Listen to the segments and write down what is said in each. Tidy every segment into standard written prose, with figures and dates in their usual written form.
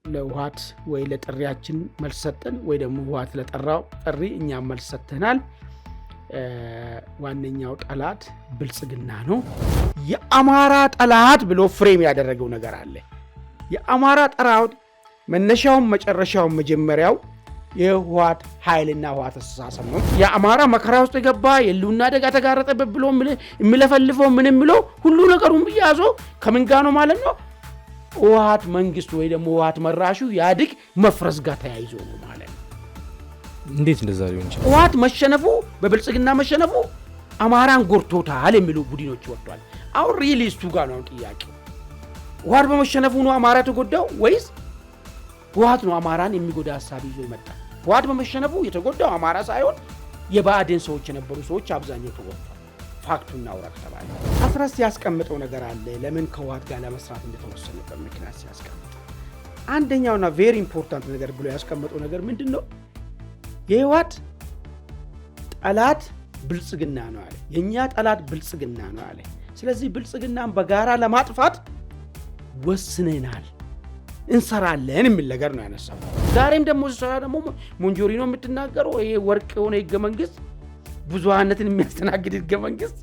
ለውሃት ወይ ለጥሪያችን መልስ ሰጠን ወይ ደግሞ ውሃት ለጠራው ጥሪ እኛም መልስ ሰጥተናል። ዋነኛው ጠላት ብልጽግና ነው። የአማራ ጠላት ብሎ ፍሬም ያደረገው ነገር አለ። የአማራ ጠላት መነሻውም መጨረሻውም መጀመሪያው የህወሓት ኃይልና ህወሓት አስተሳሰብ ነው። የአማራ መከራ ውስጥ የገባ የህልውና አደጋ ተጋረጠበት ብሎ የሚለፈልፈው ምን የሚለው ሁሉ ነገሩን ብያዞ ከምን ጋር ነው ማለት ነው? ህወሓት መንግስት ወይ ደግሞ ህወሓት መራሹ ያድግ መፍረስ ጋር ተያይዞ ነው ማለት ነው። እንዴት እንደዛ ሊሆን ይችላል? ህወሓት መሸነፉ በብልጽግና መሸነፉ አማራን ጎርቶታል የሚሉ ቡድኖች ወጥቷል። አሁን ሪሊስቱ ጋር ነው ጥያቄው። ህወሓት በመሸነፉ ነው አማራ ተጎዳው ወይስ ህወሓት ነው አማራን የሚጎዳ ሐሳብ ይዞ ይመጣ? ህወሓት በመሸነፉ የተጎዳው አማራ ሳይሆን የባዕድን ሰዎች የነበሩ ሰዎች አብዛኛው ተጎድተዋል። ፋክቱና አውራ ከተባለ አስረስ ያስቀምጠው ነገር አለ። ለምን ከህወሓት ጋር ለመስራት እንደተወሰነበት ምክንያት ሲያስቀምጥ አንደኛውና ቬሪ ኢምፖርታንት ነገር ብሎ ያስቀምጠው ነገር ምንድነው? የህወሓት ጠላት ብልጽግና ነው አለ። የኛ ጠላት ብልጽግና ነው አለ። ስለዚህ ብልጽግናን በጋራ ለማጥፋት ወስነናል እንሰራለን የሚል ነገር ነው ያነሳው። ዛሬም ደግሞ ሲሰራ ደግሞ ሞንጆሪኖ የምትናገረው ይሄ ወርቅ የሆነ ህገ መንግስት ብዙሃነትን የሚያስተናግድ ህገ መንግስት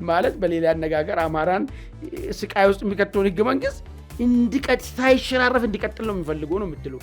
ማለት በሌላ አነጋገር አማራን ስቃይ ውስጥ የሚከተውን ህገ መንግስት ሳይሸራረፍ እንዲቀጥል ነው የሚፈልገው ነው የምትለው።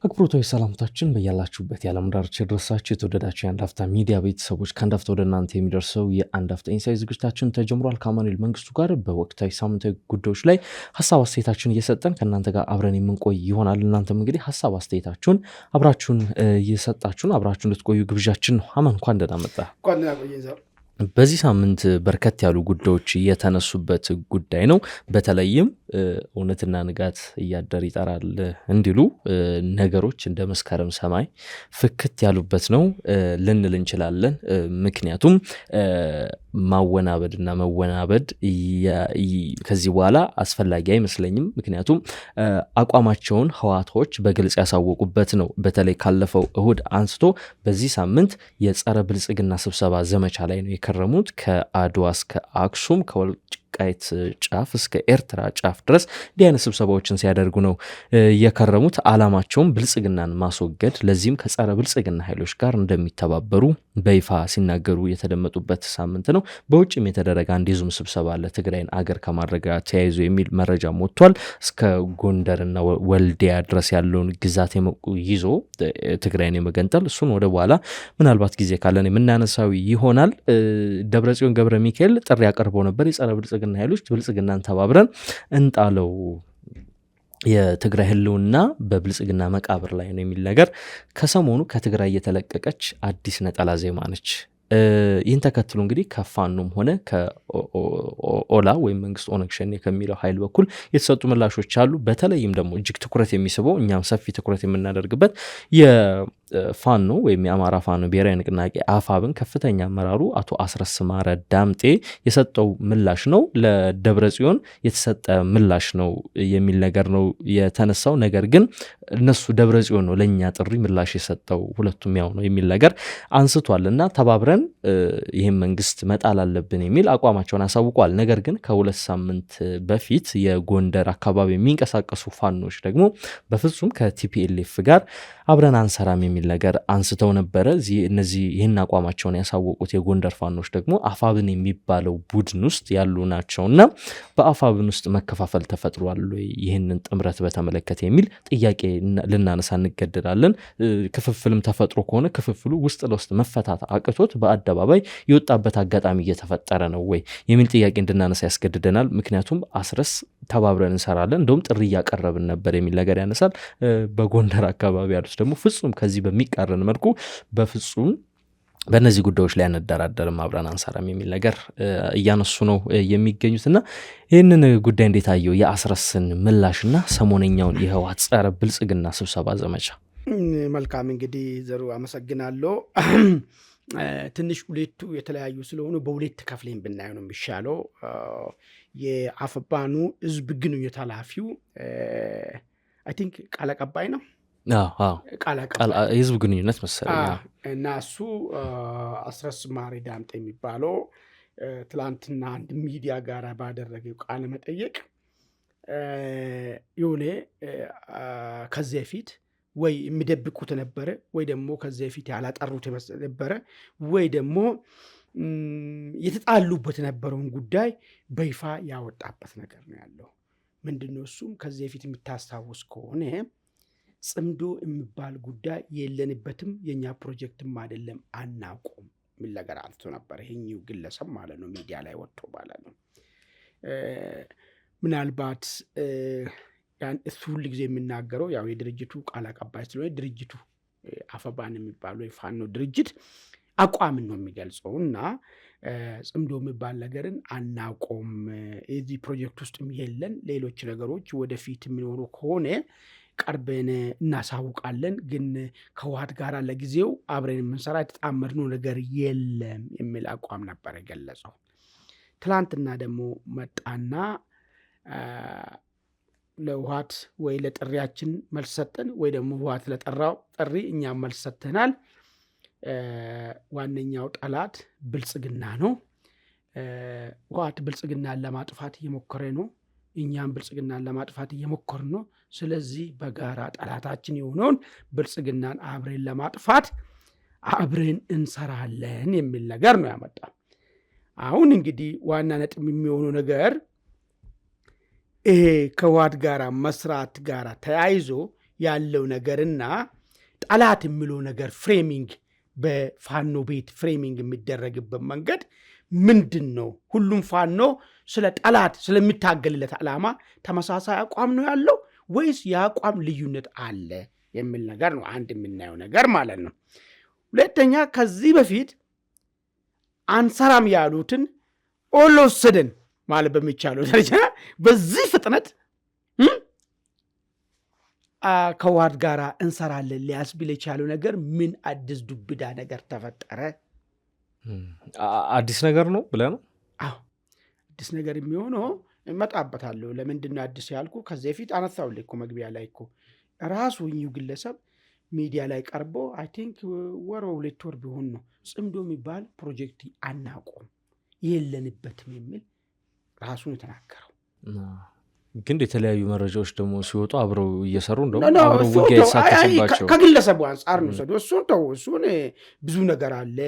አክብሮታዊ ሰላምታችን በያላችሁበት የዓለም ዳርቻ ድረሳችሁ የተወደዳችሁ የአንድ አፍታ ሚዲያ ቤተሰቦች ከአንድ አፍታ ወደ እናንተ የሚደርሰው የአንድ አፍታ ኢንሳይት ዝግጅታችን ተጀምሯል። ከአማኑኤል መንግስቱ ጋር በወቅታዊ ሳምንታዊ ጉዳዮች ላይ ሀሳብ አስተያየታችሁን እየሰጠን ከእናንተ ጋር አብረን የምንቆይ ይሆናል። እናንተም እንግዲህ ሀሳብ አስተያየታችሁን አብራችሁን እየሰጣችሁን አብራችሁን ልትቆዩ ግብዣችን ነው። አማን እንኳን ደህና መጣ። በዚህ ሳምንት በርከት ያሉ ጉዳዮች የተነሱበት ጉዳይ ነው። በተለይም እውነትና ንጋት እያደር ይጠራል እንዲሉ ነገሮች እንደ መስከረም ሰማይ ፍክት ያሉበት ነው ልንል እንችላለን። ምክንያቱም ማወናበድና መወናበድ ከዚህ በኋላ አስፈላጊ አይመስለኝም። ምክንያቱም አቋማቸውን ህወሓቶች በግልጽ ያሳወቁበት ነው። በተለይ ካለፈው እሁድ አንስቶ በዚህ ሳምንት የጸረ ብልጽግና ስብሰባ ዘመቻ ላይ ነው የከረሙት። ከአድዋ እስከ አክሱም ከወልቃይት ጫፍ እስከ ኤርትራ ጫፍ ድረስ እንዲህ አይነት ስብሰባዎችን ሲያደርጉ ነው የከረሙት። ዓላማቸውም ብልጽግናን ማስወገድ፣ ለዚህም ከጸረ ብልጽግና ኃይሎች ጋር እንደሚተባበሩ በይፋ ሲናገሩ የተደመጡበት ሳምንት ነው። በውጭም የተደረገ አንድ የዙም ስብሰባ አለ ትግራይን አገር ከማድረግ ጋር ተያይዞ የሚል መረጃም ወጥቷል። እስከ ጎንደርና ወልዲያ ድረስ ያለውን ግዛት ይዞ ትግራይን የመገንጠል እሱን ወደ በኋላ ምናልባት ጊዜ ካለን የምናነሳው ይሆናል። ደብረጽዮን ገብረ ሚካኤል ጥሪ ያቀርበው ነበር። የጸረ ብልጽግና ኃይሎች ብልጽግናን ተባብረን እንጣለው የትግራይ ህልውና በብልጽግና መቃብር ላይ ነው የሚል ነገር ከሰሞኑ ከትግራይ የተለቀቀች አዲስ ነጠላ ዜማ ነች። ይህን ተከትሎ እንግዲህ ከፋኖም ሆነ ከኦላ ወይም መንግስት ኦነግ ሸኔ ከሚለው ኃይል በኩል የተሰጡ ምላሾች አሉ። በተለይም ደግሞ እጅግ ትኩረት የሚስበው እኛም ሰፊ ትኩረት የምናደርግበት የፋኖ ወይም የአማራ ፋኖ ብሔራዊ ንቅናቄ አፋብን ከፍተኛ አመራሩ አቶ አስረስ ማረ ዳምጤ የሰጠው ምላሽ ነው። ለደብረጽዮን የተሰጠ ምላሽ ነው የሚል ነገር ነው የተነሳው። ነገር ግን እነሱ ደብረጽዮን ነው ለኛ ጥሪ ምላሽ የሰጠው ሁለቱም ያው ነው የሚል ነገር አንስቷል እና ተባብረን ይህም መንግስት መጣል አለብን የሚል አቋማቸውን አሳውቋል። ነገር ግን ከሁለት ሳምንት በፊት የጎንደር አካባቢ የሚንቀሳቀሱ ፋኖች ደግሞ በፍጹም ከቲፒኤልኤፍ ጋር አብረን አንሰራም የሚል ነገር አንስተው ነበረ። እነዚህ ይህን አቋማቸውን ያሳወቁት የጎንደር ፋኖች ደግሞ አፋብን የሚባለው ቡድን ውስጥ ያሉ ናቸውና በአፋብን ውስጥ መከፋፈል ተፈጥሯል ወይ ይህንን ጥምረት በተመለከተ የሚል ጥያቄ ልናነሳ እንገደዳለን። ክፍፍልም ተፈጥሮ ከሆነ ክፍፍሉ ውስጥ ለውስጥ መፈታት አቅቶት በአደባባይ የወጣበት አጋጣሚ እየተፈጠረ ነው ወይ የሚል ጥያቄ እንድናነሳ ያስገድደናል። ምክንያቱም አስረስ ተባብረን እንሰራለን እንደውም ጥሪ እያቀረብን ነበር የሚል ነገር ያነሳል። በጎንደር አካባቢ ያሉት ደግሞ ፍጹም ከዚህ በሚቃረን መልኩ በፍጹም በእነዚህ ጉዳዮች ላይ አንደራደርም አብረን አንሰራም የሚል ነገር እያነሱ ነው የሚገኙትና ይህንን ጉዳይ እንዴት አየው? የአስረስን ምላሽና ሰሞነኛውን የህወሓት ጸረ ብልጽግና ስብሰባ ዘመቻ። መልካም እንግዲህ ዘሩ አመሰግናለሁ። ትንሽ ሁለቱ የተለያዩ ስለሆኑ በሁለት ከፍለን ብናየው ነው የሚሻለው። የአፈባኑ ህዝብ ግንኙነት ኃላፊው አይ ቲንክ ቃል አቀባይ ነው የህዝብ ግንኙነት መሰለኝ እና እሱ አስረስ ማሪ ዳምጤ የሚባለው ትላንትና አንድ ሚዲያ ጋር ባደረገው ቃለ መጠየቅ የሆነ ከዚህ በፊት ወይ የሚደብቁት ነበረ ወይ ደግሞ ከዚህ በፊት ያላጠሩት ነበረ ወይ ደግሞ የተጣሉበት የነበረውን ጉዳይ በይፋ ያወጣበት ነገር ነው ያለው። ምንድነው እሱም ከዚህ በፊት የምታስታውስ ከሆነ ጽምዶ የሚባል ጉዳይ የለንበትም የኛ ፕሮጀክትም አይደለም አናውቁም ምን ነገር አልቶ ነበር ይሄኛው ግለሰብ ማለት ነው ሚዲያ ላይ ወጥቶ ማለት ነው። ምናልባት ያን እሱ ሁሉ ጊዜ የሚናገረው ያው የድርጅቱ ቃል አቀባይ ስለሆነ ድርጅቱ አፈባን የሚባለው የፋኖ ድርጅት አቋምን ነው የሚገልጸውና ጽምዶ የሚባል ነገርን አናውቁም እዚህ ፕሮጀክት ውስጥም የለን ሌሎች ነገሮች ወደፊት የሚኖሩ ከሆነ ቀርበን እናሳውቃለን ግን ከዋት ጋር ለጊዜው አብረን የምንሰራ የተጣመርነው ነገር የለም የሚል አቋም ነበር የገለጸው። ትላንትና ደግሞ መጣና ለዋት ወይ ለጥሪያችን መልስ ሰጠን ወይ ደግሞ ዋት ለጠራው ጥሪ እኛም መልስ ሰጥተናል። ዋነኛው ጠላት ብልጽግና ነው። ዋት ብልጽግናን ለማጥፋት እየሞከረ ነው። እኛም ብልጽግናን ለማጥፋት እየሞከርን ነው። ስለዚህ በጋራ ጠላታችን የሆነውን ብልጽግናን አብረን ለማጥፋት አብረን እንሰራለን የሚል ነገር ነው ያመጣው። አሁን እንግዲህ ዋና ነጥብ የሚሆነው ነገር ይሄ ከዋት ጋራ መስራት ጋራ ተያይዞ ያለው ነገርና ጠላት የሚለው ነገር ፍሬሚንግ በፋኖ ቤት ፍሬሚንግ የሚደረግበት መንገድ ምንድን ነው? ሁሉም ፋኖ ስለ ጠላት ስለሚታገልለት ዓላማ ተመሳሳይ አቋም ነው ያለው ወይስ የአቋም ልዩነት አለ የሚል ነገር ነው አንድ የምናየው ነገር ማለት ነው። ሁለተኛ ከዚህ በፊት አንሰራም ያሉትን ኦሎሰደን ማለት በሚቻለው ደረጃ በዚህ ፍጥነት ከዋት ጋር እንሰራለን ሊያስብል የቻለው ነገር ምን አዲስ ዱብዳ ነገር ተፈጠረ? አዲስ ነገር ነው ብለህ ነው? አዎ አዲስ ነገር የሚሆነው እመጣበታለሁ። ለምንድን ነው አዲስ ያልኩ? ከዚህ በፊት አነሳሁልህ እኮ መግቢያ ላይ እኮ ራሱ ይኸው ግለሰብ ሚዲያ ላይ ቀርቦ አይ ቲንክ ወር ሁለት ወር ቢሆን ነው ጽምዶ የሚባል ፕሮጀክት አናውቅም የለንበትም የሚል ራሱን የተናገረው። ግን የተለያዩ መረጃዎች ደግሞ ሲወጡ አብረው እየሰሩ እንደውም አብረው ውጊያ የተሳተፉባቸው ከግለሰቡ አንጻር ነው ሰዶ እሱን ተው እሱን ብዙ ነገር አለ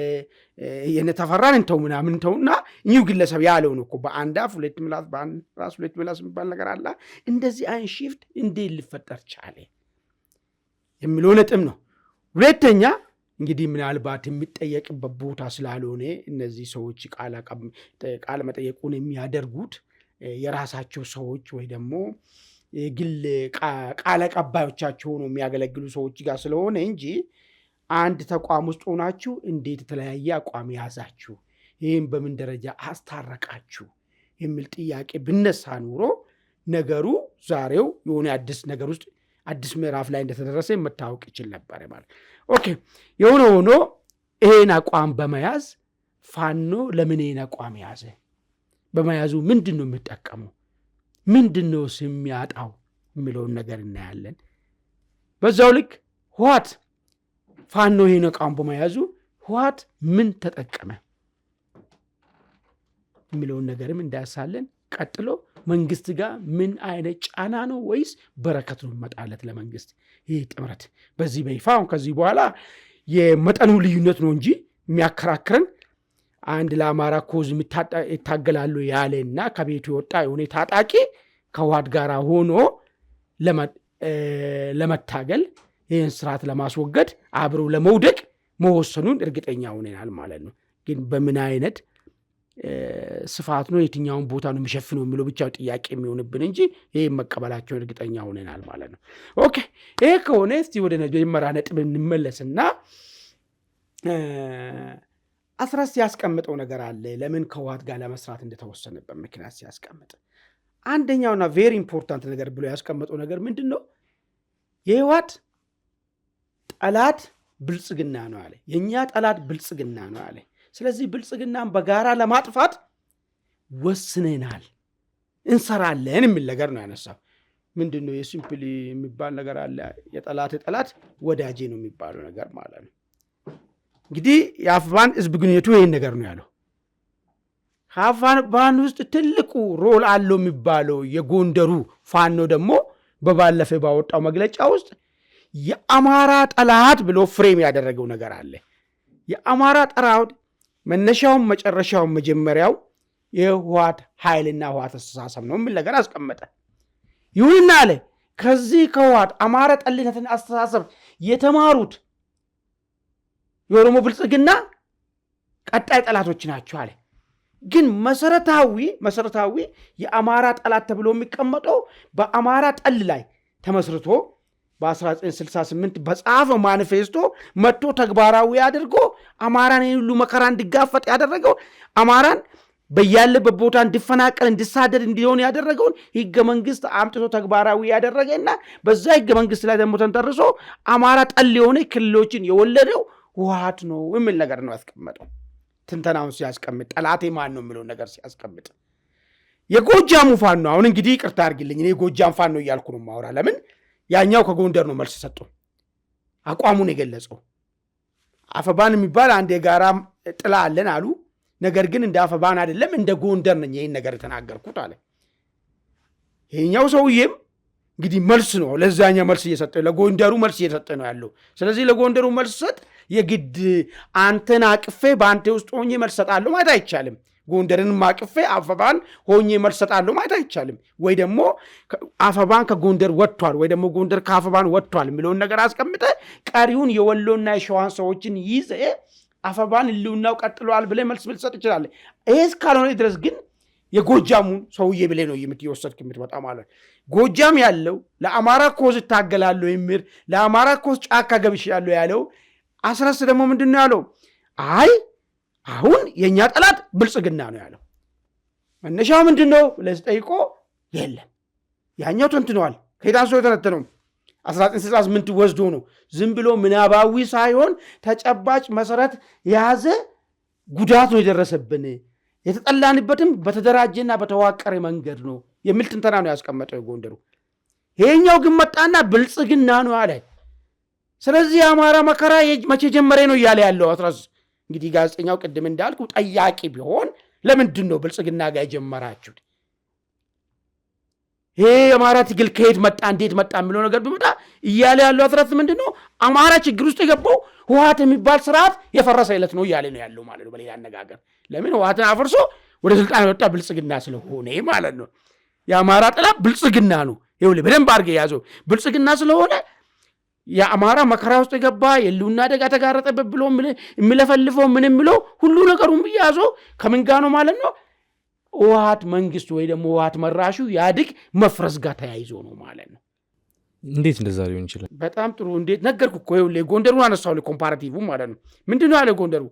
የነተፈራን እንተው ምናምን ተውና ይኸው ግለሰብ ያለውን እኮ በአንድ አፍ ሁለት ምላስ በአንድ ራስ ሁለት ምላስ የሚባል ነገር አለ። እንደዚህ አይን ሺፍት እንዴት ሊፈጠር ቻለ የሚለው ነጥብ ነው። ሁለተኛ እንግዲህ ምናልባት የሚጠየቅበት ቦታ ስላልሆነ እነዚህ ሰዎች ቃል መጠየቁን የሚያደርጉት የራሳቸው ሰዎች ወይ ደግሞ ግል ቃል አቀባዮቻቸው ሆነው የሚያገለግሉ ሰዎች ጋር ስለሆነ እንጂ አንድ ተቋም ውስጥ ሆናችሁ እንዴት የተለያየ አቋም ያዛችሁ ይህም በምን ደረጃ አስታረቃችሁ የሚል ጥያቄ ብነሳ ኑሮ ነገሩ ዛሬው የሆነ አዲስ ነገር ውስጥ አዲስ ምዕራፍ ላይ እንደተደረሰ መታወቅ ይችል ነበር ማለት። ኦኬ የሆነ ሆኖ ይሄን አቋም በመያዝ ፋኖ ለምን ይሄን አቋም ያዘ? በመያዙ ምንድን ነው የሚጠቀመው? ምንድን ነው የሚያጣው የሚለውን ነገር እናያለን። በዛው ልክ ህወሓት ፋኖ ይሄን አቋም በመያዙ ህወሓት ምን ተጠቀመ የሚለውን ነገርም እንዳያሳለን። ቀጥሎ መንግስት ጋር ምን አይነት ጫና ነው ወይስ በረከት ነው መጣለት ለመንግስት ይሄ ጥምረት? በዚህ በይፋ ከዚህ በኋላ የመጠኑ ልዩነት ነው እንጂ የሚያከራክረን አንድ ለአማራ ኮዝ ይታገላሉ ያለና ከቤቱ የወጣ የሆነ ታጣቂ ከህወሓት ጋር ሆኖ ለመታገል ይህን ስርዓት ለማስወገድ አብረው ለመውደቅ መወሰኑን እርግጠኛ ሆነናል ማለት ነው። ግን በምን አይነት ስፋት ነው የትኛውን ቦታ ነው የሚሸፍነው የሚለው ብቻ ጥያቄ የሚሆንብን እንጂ ይህን መቀበላቸውን እርግጠኛ ሆነናል ማለት ነው። ኦኬ ይሄ ከሆነ እስቲ ወደ መጀመሪያ ነጥብ እንመለስና አስረስ ያስቀምጠው ነገር አለ ለምን ከህወሓት ጋር ለመስራት እንደተወሰነበት ምክንያት ሲያስቀምጥ አንደኛውና ቬሪ ኢምፖርታንት ነገር ብሎ ያስቀምጠው ነገር ምንድን ነው? የህወሓት ጠላት ብልጽግና ነው አለ። የኛ ጠላት ብልጽግና ነው አለ። ስለዚህ ብልጽግናን በጋራ ለማጥፋት ወስነናል እንሰራለን የሚል ነገር ነው ያነሳው። ምንድነው የሲምፕሊ የሚባል ነገር አለ፣ የጠላት ወዳጄ ነው የሚባለው ነገር ማለት ነው። እንግዲህ የአፋባን ህዝብ ግንኙነቱ ይሄን ነገር ነው ያለው። ከአፋባን ውስጥ ትልቁ ሮል አለው የሚባለው የጎንደሩ ፋኖ ደግሞ በባለፈ ባወጣው መግለጫ ውስጥ የአማራ ጠላት ብሎ ፍሬም ያደረገው ነገር አለ። የአማራ ጠላት መነሻውም መጨረሻውም መጀመሪያው የህወሓት ኃይልና ህወሓት አስተሳሰብ ነው የሚል ነገር አስቀመጠ። ይሁንና አለ ከዚህ ከህወሓት አማራ ጠልነትን አስተሳሰብ የተማሩት የኦሮሞ ብልጽግና ቀጣይ ጠላቶች ናቸው አለ። ግን መሰረታዊ የአማራ ጠላት ተብሎ የሚቀመጠው በአማራ ጠል ላይ ተመስርቶ በ1968 በጻፈው ማኒፌስቶ መጥቶ ተግባራዊ አድርጎ አማራን ሁሉ መከራ እንዲጋፈጥ ያደረገው አማራን በያለበት ቦታ እንዲፈናቀል እንዲሳደድ እንዲሆን ያደረገውን ህገ መንግስት አምጥቶ ተግባራዊ ያደረገና በዛ ህገ መንግስት ላይ ደግሞ ተንተርሶ አማራ ጠል የሆነ ክልሎችን የወለደው ህወሓት ነው የሚል ነገር ነው ያስቀመጠው። ትንተናውን ሲያስቀምጥ ጠላቴ ማን ነው የሚለው ነገር ሲያስቀምጥ የጎጃሙ ፋኖ አሁን እንግዲህ ይቅርታ አድርግልኝ እኔ ጎጃም ፋኖ እያልኩ ነው ማውራ። ለምን ያኛው ከጎንደር ነው መልስ ሰጠው አቋሙን የገለጸው። አፈባን የሚባል አንድ የጋራ ጥላ አለን አሉ። ነገር ግን እንደ አፈባን አይደለም እንደ ጎንደር ነኝ ይሄን ነገር ተናገርኩት አለ። ይሄኛው ሰውዬም እንግዲህ መልስ ነው ለዛኛው መልስ እየሰጠ ለጎንደሩ መልስ እየሰጠ ነው ያለው። ስለዚህ ለጎንደሩ መልስ ሰጥ የግድ አንተን አቅፌ በአንተ ውስጥ ሆኜ መልስ ሰጣለሁ ማለት አይቻልም። ጎንደርን ማቅፌ አፈባን ሆኜ መልስ ሰጣለሁ ማለት አይቻልም። ወይ ደግሞ አፈባን ከጎንደር ወጥቷል ወይ ደግሞ ጎንደር ከአፈባን ወጥቷል የሚለውን ነገር አስቀምጠ ቀሪውን የወሎና የሸዋን ሰዎችን ይዘ አፈባን ህልውናው ቀጥሏል ብለህ መልስ ልትሰጥ ይችላል። ይሄ እስካልሆነ ድረስ ግን የጎጃሙን ሰውዬ ብለህ ነው የምትወሰድክ የምትመጣ ማለት። ጎጃም ያለው ለአማራ ኮዝ እታገላለሁ የሚል ለአማራ ኮዝ ጫካ ገብቻለሁ ያለው አስረስ ደግሞ ምንድነው ያለው? አይ አሁን የኛ ጠላት ብልጽግና ነው ያለው። መነሻው ምንድነው ብለህ ጠይቆ የለም ያኛው ተንትነዋል። ከታንሶ የተነተነው 1968 ወስዶ ነው። ዝም ብሎ ምናባዊ ሳይሆን ተጨባጭ መሰረት የያዘ ጉዳት ነው የደረሰብን፣ የተጠላንበትም በተደራጀና በተዋቀረ መንገድ ነው የሚል ትንተና ነው ያስቀመጠው የጎንደሩ። ይሄኛው ግን መጣና ብልጽግና ነው አለ። ስለዚህ የአማራ መከራ መቼ ጀመረ ነው እያለ ያለው አስራስ። እንግዲህ ጋዜጠኛው ቅድም እንዳልኩ ጠያቂ ቢሆን ለምንድን ነው ብልጽግና ጋር የጀመራችሁት? ይሄ የአማራ ትግል ከየት መጣ እንዴት መጣ የሚለው ነገር ቢመጣ እያለ ያለው አስራስ ምንድን ነው አማራ ችግር ውስጥ የገባው ህወሓት የሚባል ስርዓት የፈረሰ ዕለት ነው እያለ ነው ያለው ማለት ነው። በሌላ አነጋገር ለምን ህወሓትን አፈርሶ ወደ ስልጣን የወጣ ብልጽግና ስለሆነ ማለት ነው። የአማራ ጠላት ብልጽግና ነው። ይኸውልህ በደንብ አድርገህ ያዘው። ብልጽግና ስለሆነ የአማራ መከራ ውስጥ የገባ የህልውና አደጋ ተጋረጠበት ብሎ የሚለፈልፈው ምን የሚለው ሁሉ ነገሩን ብያዞ ከምን ጋር ነው ማለት ነው ህወሓት መንግስት ወይ ደግሞ ህወሓት መራሹ ያድግ መፍረስ ጋር ተያይዞ ነው ማለት ነው። እንዴት እንደዛ ሊሆን ይችላል? በጣም ጥሩ እንዴት ነገርኩ እኮ። ይኸውልህ ጎንደሩን አነሳው ኮምፓራቲቭ ማለት ነው። ምንድነው ያለ ጎንደሩ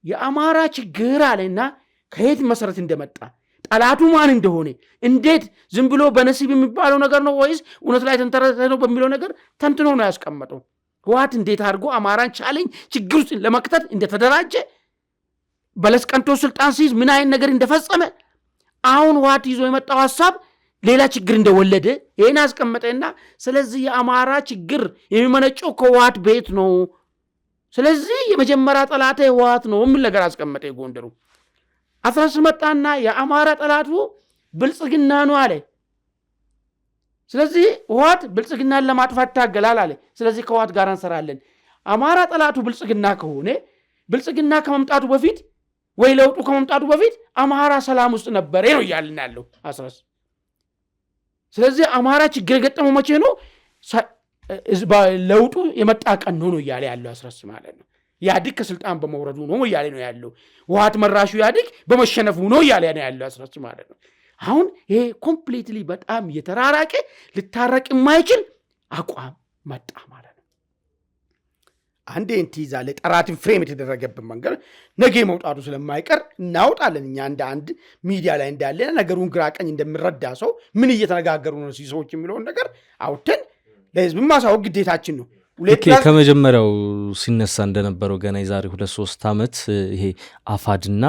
የአማራ ችግር አለና ከየት መሰረት እንደመጣ ጠላቱ ማን እንደሆነ እንዴት ዝም ብሎ በነሲብ የሚባለው ነገር ነው ወይስ እውነት ላይ ተንተረሰ ነው በሚለው ነገር ተንትኖ ነው ያስቀመጠው። ህወሓት እንዴት አድርጎ አማራን ቻለኝ ችግር ውስጥ ለመክተት እንደተደራጀ በለስ ቀንቶ ስልጣን ሲይዝ ምን አይነት ነገር እንደፈጸመ አሁን ህወሓት ይዞ የመጣው ሐሳብ ሌላ ችግር እንደወለደ ይሄን አስቀመጠና ስለዚህ የአማራ ችግር የሚመነጨው ከህወሓት ቤት ነው። ስለዚህ የመጀመሪያ ጠላቴ ህወሓት ነው የሚል ነገር አስቀመጠ ጎንደሩ። አስራስ መጣና የአማራ ጠላቱ ብልጽግና ነው አለ። ስለዚህ ህወሓት ብልጽግናን ለማጥፋት ታገላል አለ። ስለዚህ ከህወሓት ጋር እንሰራለን። አማራ ጠላቱ ብልጽግና ከሆነ ብልጽግና ከመምጣቱ በፊት ወይ ለውጡ ከመምጣቱ በፊት አማራ ሰላም ውስጥ ነበር ነው እያልን ያለው አስራስ። ስለዚህ አማራ ችግር የገጠመው መቼ ነው? ለውጡ የመጣ ቀን ነው እያለ ያለው አስራስ ማለት ነው። ያድግ ከስልጣን በመውረዱ ነው እያለ ነው ያለው። ህወሓት መራሹ ያድግ በመሸነፉ ነው እያለ ነው ያለው አስራስ ማለት ነው። አሁን ይሄ ኮምፕሊትሊ በጣም የተራራቀ ልታረቅ የማይችል አቋም መጣ ማለት ነው። አንዴ እንትይዛለ ጠራትን ፍሬም የተደረገብን መንገድ ነገ መውጣቱ ስለማይቀር እናውጣለን። እኛ እንደ አንድ ሚዲያ ላይ እንዳለ ነገሩን ግራ ቀኝ እንደምረዳ ሰው ምን እየተነጋገሩ ነው ሰዎች የሚለውን ነገር አውጥተን ለህዝብ ማሳወቅ ግዴታችን ነው። ከመጀመሪያው ሲነሳ እንደነበረው ገና የዛሬ 2-3 ዓመት ይሄ አፋድና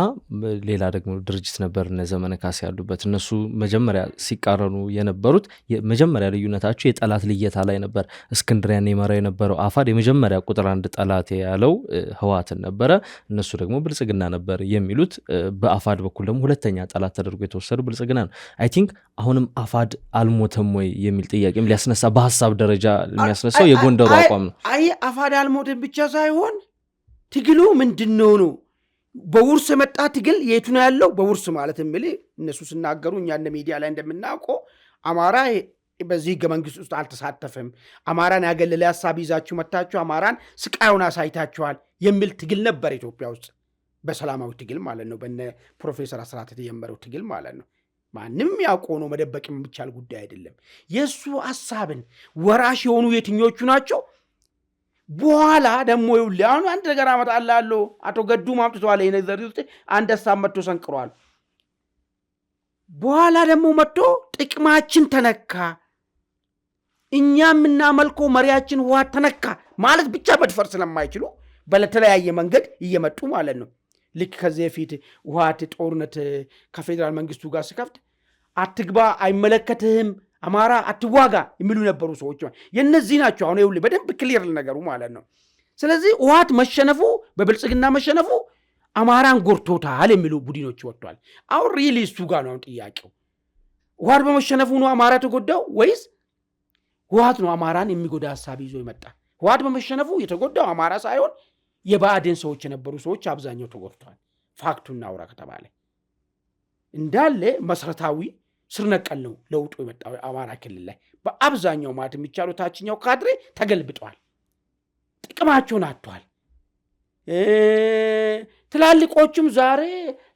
ሌላ ደግሞ ድርጅት ነበር እነ ዘመነ ካሴ ያሉበት እነሱ መጀመሪያ ሲቃረኑ የነበሩት መጀመሪያ ልዩነታቸው የጠላት ልየታ ላይ ነበር። እስክንድሪያን የመራ የነበረው አፋድ የመጀመሪያ ቁጥር 1 ጠላት ያለው ህወሓትን ነበረ። እነሱ ደግሞ ብልጽግና ነበር የሚሉት። በአፋድ በኩል ደግሞ ሁለተኛ ጠላት ተደርጎ የተወሰዱ ብልጽግና ነው። አይ ቲንክ አሁንም አፋድ አልሞተም ወይ የሚል ጥያቄም ሊያስነሳ በሐሳብ ደረጃ የሚያስነሳው የጎንደሩ አቋም ነው። አይ አፋድ አልሞተም ብቻ ሳይሆን ትግሉ ምንድነው ነው? በውርስ መጣ ትግል የቱ ነው ያለው? በውርስ ማለት እንግዲህ እነሱ ሲናገሩ እኛ እንደ ሚዲያ ላይ እንደምናውቀው አማራ በዚህ ህገ መንግስት ውስጥ አልተሳተፈም፣ አማራን ያገለለ ሐሳብ ይዛችሁ መጣችሁ አማራን ስቃዩን አሳይታችኋል የሚል ትግል ነበር ኢትዮጵያ ውስጥ በሰላማዊ ትግል ማለት ነው። በነ ፕሮፌሰር አስራት የተጀመረው ትግል ማለት ነው። ማንም ያውቀው ነው፣ መደበቅ የሚቻል ጉዳይ አይደለም። የሱ ሐሳብን ወራሽ የሆኑ የትኞቹ ናቸው? በኋላ ደግሞ ይውል አሁን አንድ ነገር አመጣላለሁ አቶ ገዱ ማምጥቷል። ይሄ ነገር ውስጥ አንድ ሐሳብ መጥቶ ሰንቅሯል። በኋላ ደግሞ መጥቶ ጥቅማችን ተነካ፣ እኛ የምናመልከው መሪያችን ህወሓት ተነካ ማለት ብቻ መድፈር ስለማይችሉ በተለያየ መንገድ እየመጡ ማለት ነው። ልክ ከዚህ በፊት ህወሓት ጦርነት ከፌዴራል መንግስቱ ጋር ሲከፍት አትግባ፣ አይመለከትህም፣ አማራ አትዋጋ የሚሉ ነበሩ ሰዎች። የነዚህ ናቸው አሁን ይኸውልህ በደንብ ክሊር ነገሩ ማለት ነው። ስለዚህ ህወሓት መሸነፉ በብልጽግና መሸነፉ አማራን ጎርቶታል የሚሉ ቡድኖች ወጥቷል። አሁን ሪሊ እሱ ጋር ነው ጥያቄው። ህወሓት በመሸነፉ ነው አማራ ተጎዳው ወይስ ህወሓት ነው አማራን የሚጎዳ ሐሳብ ይዞ ይመጣ? ህወሓት በመሸነፉ የተጎዳው አማራ ሳይሆን የባዕድን ሰዎች የነበሩ ሰዎች አብዛኛው ተጎድተዋል። ፋክቱና አውራ ከተባለ እንዳለ መሰረታዊ ስር ነቀል ነው ለውጡ የመጣው አማራ ክልል ላይ በአብዛኛው ማለት የሚቻለው ታችኛው ካድሬ ተገልብጧል፣ ጥቅማቸውን አጥቷል። ትላልቆቹም ዛሬ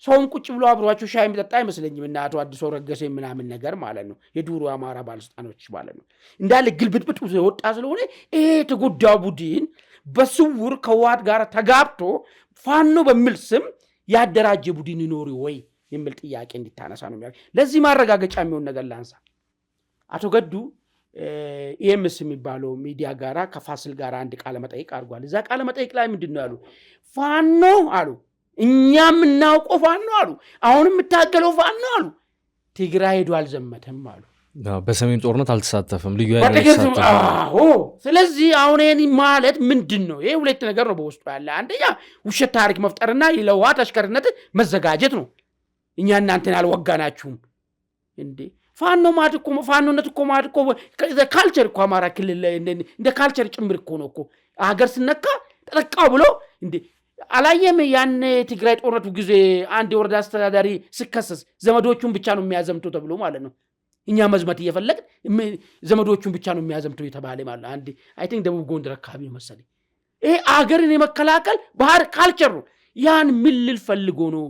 ሰውም ቁጭ ብሎ አብሯቸው ሻይ የሚጠጣ አይመስለኝም እና አቶ አዲስ ረገሴ ምናምን ነገር ማለት ነው የዱሮ አማራ ባለስልጣኖች ማለት ነው እንዳለ ግልብጥብጡ የወጣ ስለሆነ ይሄ የተጎዳው ቡድን በስውር ከህወሓት ጋር ተጋብቶ ፋኖ በሚል ስም ያደራጀ ቡድን ይኖር ወይ የሚል ጥያቄ እንዲታነሳ ነው የሚያደርግ። ለዚህ ማረጋገጫ የሚሆን ነገር ላንሳ። አቶ ገዱ ኤምስ የሚባለው ሚዲያ ጋራ ከፋሲል ጋር አንድ ቃለ መጠይቅ አድርጓል። እዛ ቃለ መጠይቅ ላይ ምንድነው ያሉ? ፋኖ አሉ እኛ የምናውቀው ፋኖ አሉ፣ አሁን የምታገለው ፋኖ አሉ ትግራይ ሄዶ አልዘመተም አሉ። በሰሜን ጦርነት አልተሳተፈም፣ ልዩ ኃይል። ስለዚህ አሁን ይሄን ማለት ምንድን ነው? ይሄ ሁለት ነገር ነው በውስጡ ያለ። አንደኛ ውሸት ታሪክ መፍጠርና ለህወሓት አሽከርነት መዘጋጀት ነው። እኛ እናንተን አልወጋናችሁም እንዴ? ፋኖ ማለት እኮ ፋኖነት እኮ ማለት እኮ ካልቸር እኮ አማራ ክልል እንደ ካልቸር ጭምር እኮ ነው እኮ ሀገር ስነካ ተጠቃው ብሎ እንዴ አላየም? ያን ትግራይ ጦርነቱ ጊዜ አንድ የወረዳ አስተዳዳሪ ሲከሰስ ዘመዶቹን ብቻ ነው የሚያዘምተው ተብሎ ማለት ነው። እኛ መዝመት እየፈለግን ዘመዶቹን ብቻ ነው የሚያዘምተው የተባለ ማለት አንድ አይ ቲንክ ደቡብ ጎንደር አካባቢ መሰለኝ። ይሄ አገርን የመከላከል ባህር ካልቸር ያን ምልል ፈልጎ ነው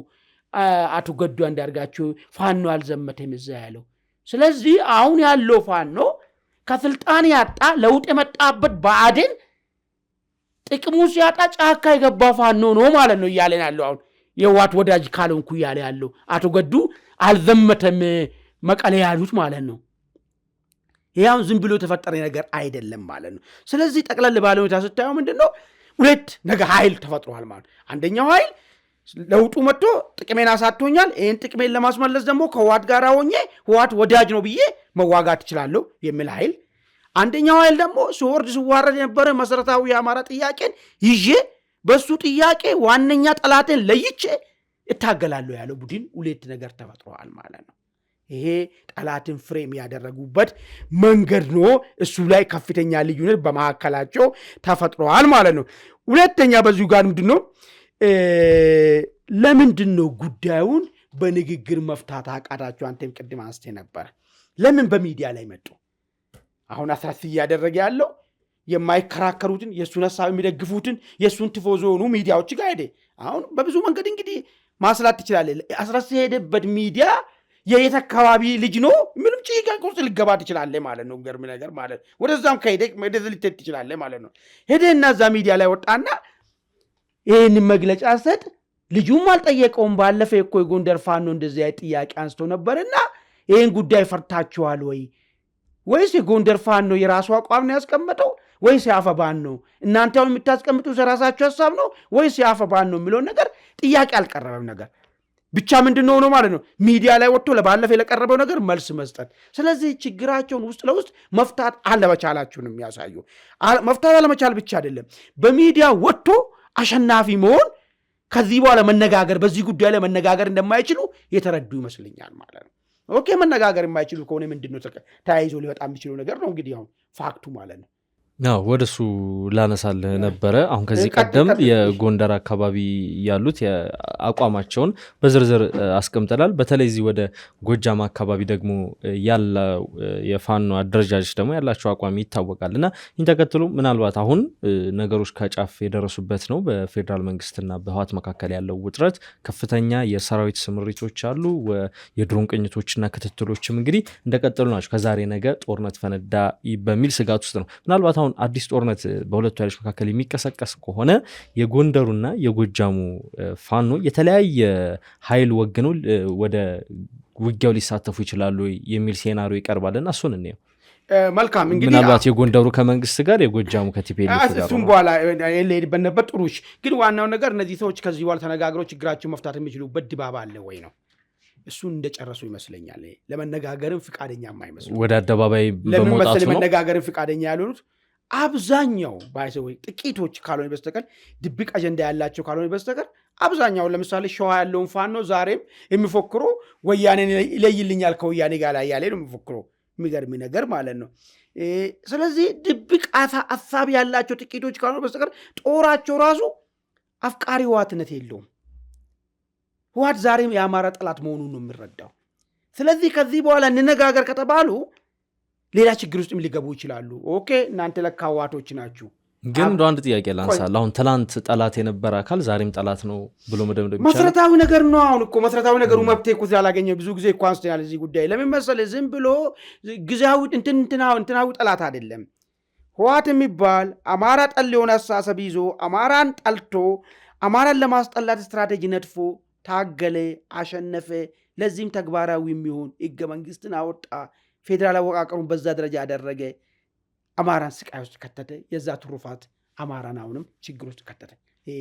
አቶ ገዱ አንዳርጋቸው ፋኖ አልዘመተም እዛ ያለው። ስለዚህ አሁን ያለው ፋኖ ከስልጣን ያጣ ለውጥ የመጣበት ብአዴን ጥቅሙ ሲያጣ ጫካ የገባ ፋኖ ነው ማለት ነው እያለን ያለው። አሁን የህወሓት ወዳጅ ካልሆንኩ እያለ ያለው አቶ ገዱ አልዘመተም መቀሌ ያሉት ማለት ነው። ይሄው ዝም ብሎ የተፈጠረ ነገር አይደለም ማለት ነው። ስለዚህ ጠቅለል ባለ ሁኔታ ስታየው ምንድነው ሁለት ነገር ኃይል ተፈጥሯል ማለት። አንደኛው ኃይል ለውጡ መጥቶ ጥቅሜን አሳጥቶኛል፣ ይሄን ጥቅሜን ለማስመለስ ደግሞ ከህወሓት ጋር ሆኜ ህወሓት ወዳጅ ነው ብዬ መዋጋት እችላለሁ የሚል ኃይል። አንደኛው ኃይል ደግሞ ሲወርድ ሲዋረድ የነበረ መሰረታዊ የአማራ ጥያቄን ይዤ በሱ ጥያቄ ዋነኛ ጠላቴን ለይቼ እታገላለሁ ያለው ቡድን ሁለት ነገር ተፈጥሯል ማለት ነው። ይሄ ጠላትን ፍሬም ያደረጉበት መንገድ ነው። እሱ ላይ ከፍተኛ ልዩነት በመካከላቸው ተፈጥሯል ማለት ነው። ሁለተኛ በዚሁ ጋር ምንድነው ለምንድን ነው ጉዳዩን በንግግር መፍታት አቃታቸው? አንተም ቅድም አንስተ ነበር። ለምን በሚዲያ ላይ መጡ? አሁን አስራት እያደረገ ያለው የማይከራከሩትን የሱን ሐሳብ የሚደግፉትን የሱን ትፎዞ ሆኑ ሚዲያዎች ጋር ሄደ። አሁን በብዙ መንገድ እንግዲህ ማስላት ትችላለህ። አስራት ሄደበት ሚዲያ የየት አካባቢ ልጅ ነው ምንም ጭቃ ቁርጥ ሊገባ ትችላለህ ማለት ነው። ገርም ነገር ማለት ወደዛም ከሄደ ወደዛ ልትሄድ ትችላለህ ማለት ነው። ሄደና እዛ ሚዲያ ላይ ወጣና ይሄን መግለጫ ሰጥ። ልጁም አልጠየቀውም። ባለፈ እኮ የጎንደር ፋኖ እንደዚህ አይነት ጥያቄ አንስቶ ነበርና ይሄን ጉዳይ ፈርታችኋል ወይስ የጎንደር ፋኖ የራሱ አቋም ነው ያስቀመጠው? ወይስ የአፈባን ነው? እናንተ አሁን የምታስቀምጡት የራሳችሁ ሐሳብ ነው ወይስ የአፈባን ነው የሚለውን ነገር ጥያቄ አልቀረበም ነገር ብቻ ምንድነው ነው ማለት ነው ሚዲያ ላይ ወጥቶ ለባለፈው ለቀረበው ነገር መልስ መስጠት። ስለዚህ ችግራቸውን ውስጥ ለውስጥ መፍታት አለመቻላቸውን የሚያሳዩ መፍታት አለመቻል ብቻ አይደለም በሚዲያ ወጥቶ አሸናፊ መሆን ከዚህ በኋላ መነጋገር በዚህ ጉዳይ ላይ መነጋገር እንደማይችሉ የተረዱ ይመስልኛል ማለት ነው። ኦኬ መነጋገር የማይችሉ ከሆነ ምንድነው ተያይዞ ሊወጣ የሚችለው ነገር ነው እንግዲህ አሁን ፋክቱ ማለት ነው። ወደሱ ላነሳልህ ነበረ። አሁን ከዚህ ቀደም የጎንደር አካባቢ ያሉት አቋማቸውን በዝርዝር አስቀምጠናል። በተለይ እዚህ ወደ ጎጃም አካባቢ ደግሞ ያለው የፋኖ አደረጃጀት ደግሞ ያላቸው አቋም ይታወቃል እና ይህን ተከትሎ ምናልባት አሁን ነገሮች ከጫፍ የደረሱበት ነው። በፌዴራል መንግስትና በህወሓት መካከል ያለው ውጥረት ከፍተኛ የሰራዊት ስምሪቶች አሉ። የድሮን ቅኝቶችና ክትትሎችም እንግዲህ እንደቀጠሉ ናቸው። ከዛሬ ነገ ጦርነት ፈነዳ በሚል ስጋት ውስጥ ነው። ምናልባት አሁን አዲስ ጦርነት በሁለቱ ኃይሎች መካከል የሚቀሰቀስ ከሆነ የጎንደሩና የጎጃሙ ፋኖ የተለያየ ኃይል ወግነው ወደ ውጊያው ሊሳተፉ ይችላሉ የሚል ሴናሪዮ ይቀርባልና እሱን እንየው። መልካም እንግዲህ ምናልባት የጎንደሩ ከመንግስት ጋር የጎጃሙ ከቲፒኤልኤፍ ጋር እሱም በኋላ የሌድበት ነበር ጥሩሽ። ግን ዋናው ነገር እነዚህ ሰዎች ከዚህ በኋላ ተነጋግረው ችግራቸውን መፍታት የሚችሉበት ድባብ አለ ወይ ነው። እሱን እንደጨረሱ ይመስለኛል። ለመነጋገርም ፍቃደኛ የማይመስሉ ወደ አደባባይ በመውጣቱ ነው ለመነጋገርም ፍቃደኛ ያልሆኑት አብዛኛው ባይሰወይ ጥቂቶች ካልሆነ በስተቀር ድብቅ አጀንዳ ያላቸው ካልሆነ በስተቀር አብዛኛው ለምሳሌ ሸዋ ያለውን ፋኖ ዛሬም የሚፎክሩ ወያኔን ይለይልኛል ከወያኔ ጋር ላይ ያለ ነው የሚፎክሩ። የሚገርም ነገር ማለት ነው። ስለዚህ ድብቅ አሳብ ያላቸው ጥቂቶች ካልሆነ በስተቀር ጦራቸው ራሱ አፍቃሪ ህወሓትነት የለውም። ህወሓት ዛሬም የአማራ ጠላት መሆኑን ነው የሚረዳው። ስለዚህ ከዚህ በኋላ እንነጋገር ከተባሉ ሌላ ችግር ውስጥም ሊገቡ ይችላሉ። ኦኬ እናንተ ለካ ህወሓቶች ናችሁ። ግን እንደ አንድ ጥያቄ ላንሳል። አሁን ትላንት ጠላት የነበረ አካል ዛሬም ጠላት ነው ብሎ መደምደም ይቻላል? መሰረታዊ ነገር ነው። አሁን እኮ መሰረታዊ ነገሩ መብቴ እኮ ያላገኘ ብዙ ጊዜ እኮ አንስተናል እዚህ ጉዳይ። ለምን መሰለህ ዝም ብሎ ጊዜያዊ እንትናዊ ጠላት አይደለም። ህወሓት የሚባል አማራ ጠል የሆነ አስተሳሰብ ይዞ አማራን ጠልቶ አማራን ለማስጠላት ስትራቴጂ ነድፎ ታገለ፣ አሸነፈ። ለዚህም ተግባራዊ የሚሆን ህገ መንግስትን አወጣ። ፌዴራል አወቃቀሩን በዛ ደረጃ ያደረገ አማራን ስቃይ ውስጥ ከተተ። የዛ ትሩፋት አማራን አሁንም ችግር ውስጥ ከተተ። ይሄ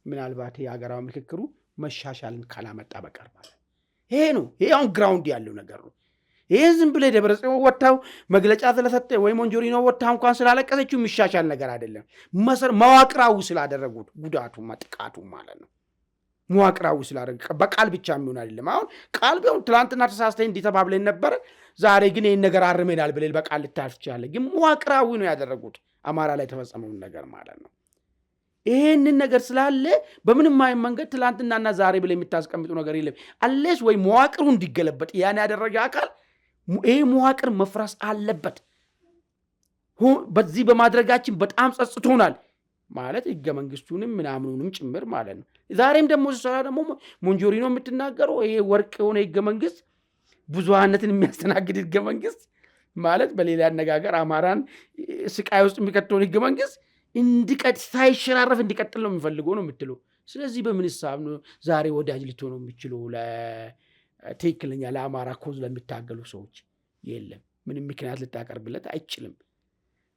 ምናልባት የሀገራዊ ምክክሩ መሻሻልን ካላመጣ በቀር ማለት ይሄ ነው። ይሄ አሁን ግራውንድ ያለው ነገር ነው። ይሄ ዝም ብለ ደብረጽዮን ወጣው መግለጫ ስለሰጠ ወይ ሞንጆሪኖ ወጣ እንኳን ስላለቀሰችው የሚሻሻል ነገር አይደለም። መዋቅራዊ ስላደረጉት ጉዳቱማ ጥቃቱ ማለት ነው። መዋቅራዊ ስላደረጉ በቃል ብቻ የሚሆን አይደለም። አሁን ቃል ቢሆን ትላንትና ተሳስተን እንዲተባብለን ነበረ፣ ዛሬ ግን ይህን ነገር አርመናል ብለን በቃል ልታልፍ ይችላል። ግን መዋቅራዊ ነው ያደረጉት አማራ ላይ የተፈጸመውን ነገር ማለት ነው። ይሄንን ነገር ስላለ በምንም አይነት መንገድ ትላንትናና ዛሬ ብለ የምታስቀምጡ ነገር የለም። አለስ ወይ መዋቅሩ እንዲገለበጥ ያን ያደረገ አካል ይሄ መዋቅር መፍረስ አለበት። በዚህ በማድረጋችን በጣም ጸጽቶናል ማለት ህገ መንግስቱንም ምናምኑንም ጭምር ማለት ነው። ዛሬም ደግሞ ሲሰራ ደግሞ ሞንጆሪኖ የምትናገረው ይሄ ወርቅ የሆነ ህገ መንግስት ብዙሃነትን የሚያስተናግድ ህገ መንግስት ማለት በሌላ አነጋገር አማራን ስቃይ ውስጥ የሚከተውን ህገ መንግስት ሳይሸራረፍ እንዲቀጥል ነው የሚፈልገው ነው የምትለው። ስለዚህ በምን ሂሳብ ነው ዛሬ ወዳጅ ልትሆነው የሚችለው ለትክክለኛ ለአማራ ኮዝ ለሚታገሉ ሰዎች? የለም፣ ምንም ምክንያት ልታቀርብለት አይችልም።